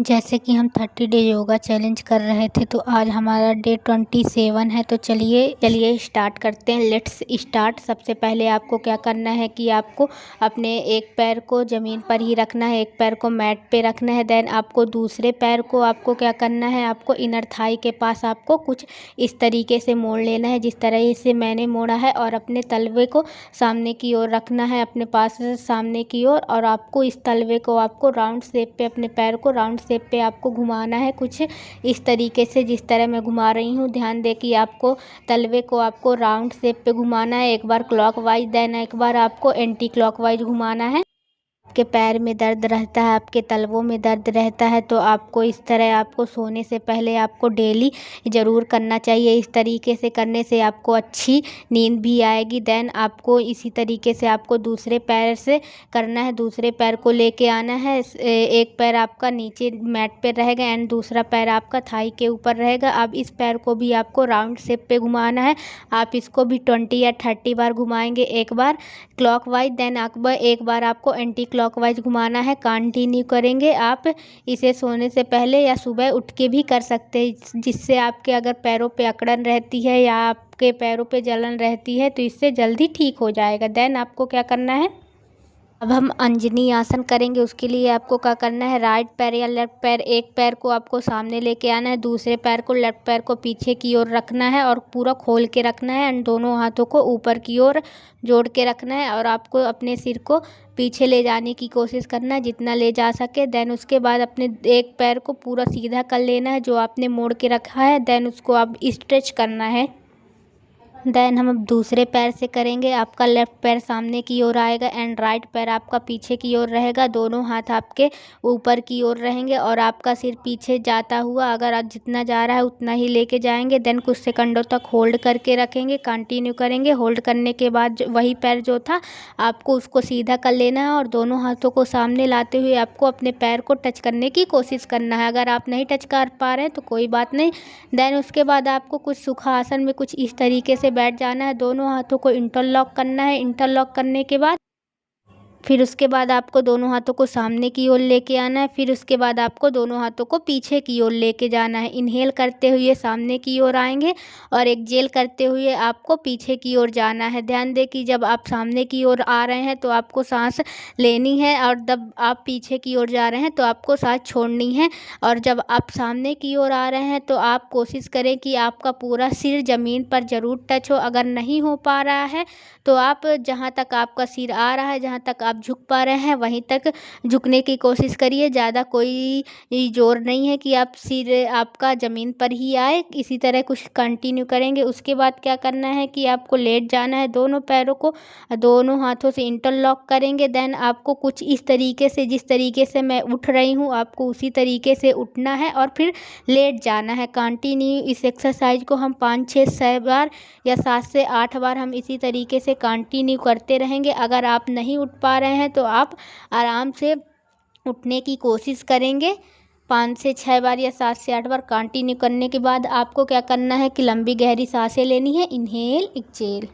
जैसे कि हम 30 डे योगा चैलेंज कर रहे थे, तो आज हमारा डे 27 है। तो चलिए चलिए स्टार्ट करते हैं। Let's start. सबसे पहले आपको क्या करना है कि आपको अपने एक पैर को ज़मीन पर ही रखना है, एक पैर को मैट पे रखना है। देन आपको दूसरे पैर को आपको क्या करना है, आपको इनर थाई के पास आपको कुछ इस तरीके से मोड़ लेना है, जिस तरह से मैंने मोड़ा है, और अपने तलवे को सामने की ओर रखना है, अपने पास सामने की ओर। और आपको इस तलवे को आपको राउंड शेप पे, अपने पैर को राउंड शेप पे आपको घुमाना है, कुछ इस तरीके से जिस तरह मैं घुमा रही हूँ। ध्यान दें कि आपको तलवे को आपको राउंड शेप पे घुमाना है, एक बार क्लॉकवाइज, देन एक बार आपको एंटी क्लॉकवाइज घुमाना है। आपके पैर में दर्द रहता है, आपके तलवों में दर्द रहता है, तो आपको इस तरह आपको सोने से पहले आपको डेली ज़रूर करना चाहिए। इस तरीके से करने से आपको अच्छी नींद भी आएगी। देन आपको इसी तरीके से आपको दूसरे पैर से करना है, दूसरे पैर को लेके आना है। एक पैर आपका नीचे मैट पे रहेगा एंड दूसरा पैर आपका थाई के ऊपर रहेगा। अब इस पैर को भी आपको राउंड शेप पे घुमाना है। आप इसको भी 20 या 30 बार घुमाएंगे, एक बार क्लॉकवाइज, देन एक बार आपको एंटी क्लॉकवाइज घुमाना है। कंटिन्यू करेंगे आप इसे सोने से पहले या सुबह उठ के भी कर सकते हैं, जिससे आपके अगर पैरों पे अकड़न रहती है या आपके पैरों पे जलन रहती है तो इससे जल्दी ठीक हो जाएगा। देन आपको क्या करना है, अब हम अंजनी आसन करेंगे। उसके लिए आपको क्या करना है, राइट पैर या लेफ्ट पैर, एक पैर को आपको सामने लेके आना है, दूसरे पैर को, लेफ्ट पैर को पीछे की ओर रखना है और पूरा खोल के रखना है, एंड दोनों हाथों को ऊपर की ओर जोड़ के रखना है। और आपको अपने सिर को पीछे ले जाने की कोशिश करना है, जितना ले जा सके। देन उसके बाद अपने एक पैर को पूरा सीधा कर लेना है जो आपने मोड़ के रखा है। देन उसको आप स्ट्रेच करना है। देन हम अब दूसरे पैर से करेंगे। आपका लेफ़्ट पैर सामने की ओर आएगा एंड राइट पैर आपका पीछे की ओर रहेगा। दोनों हाथ आपके ऊपर की ओर रहेंगे और आपका सिर पीछे जाता हुआ, अगर आज जितना जा रहा है उतना ही लेके जाएंगे। देन कुछ सेकंडों तक होल्ड करके रखेंगे, कंटिन्यू करेंगे। होल्ड करने के बाद वही पैर जो था आपको उसको सीधा कर लेना है और दोनों हाथों को सामने लाते हुए आपको अपने पैर को टच करने की कोशिश करना है। अगर आप नहीं टच कर पा रहे हैं तो कोई बात नहीं। देन उसके बाद आपको कुछ सुखासन में कुछ इस तरीके से बैठ जाना है, दोनों हाथों को इंटरलॉक करना है। इंटरलॉक करने के बाद फिर उसके बाद आपको दोनों हाथों को सामने की ओर लेके आना है। फिर उसके बाद आपको दोनों हाथों को पीछे की ओर लेके जाना है। इनहेल करते हुए सामने की ओर आएंगे और एक्सहेल करते हुए आपको पीछे की ओर जाना है। ध्यान दें कि जब आप सामने की ओर आ रहे हैं तो आपको सांस लेनी है, और जब आप पीछे की ओर जा रहे हैं तो आपको सांस छोड़नी है। और जब आप सामने की ओर आ रहे हैं तो आप कोशिश करें कि आपका पूरा सिर ज़मीन पर ज़रूर टच हो। अगर नहीं हो पा रहा है तो आप जहाँ तक आपका सिर आ रहा है, जहाँ तक आप झुक पा रहे हैं वहीं तक झुकने की कोशिश करिए। ज़्यादा कोई ज़ोर नहीं है कि आप सिर आपका ज़मीन पर ही आए। इसी तरह कुछ कंटिन्यू करेंगे। उसके बाद क्या करना है कि आपको लेट जाना है, दोनों पैरों को दोनों हाथों से इंटरलॉक करेंगे। देन आपको कुछ इस तरीके से, जिस तरीके से मैं उठ रही हूँ आपको उसी तरीके से उठना है और फिर लेट जाना है। कंटिन्यू इस एक्सरसाइज को हम 5-6 बार या 7 से 8 बार हम इसी तरीके से कंटिन्यू करते रहेंगे। अगर आप नहीं उठ पा रहे हैं तो आप आराम से उठने की कोशिश करेंगे। 5 से 6 बार या 7 से 8 बार कंटिन्यू करने के बाद आपको क्या करना है कि लंबी गहरी सांसें लेनी है। Inhale, exhale.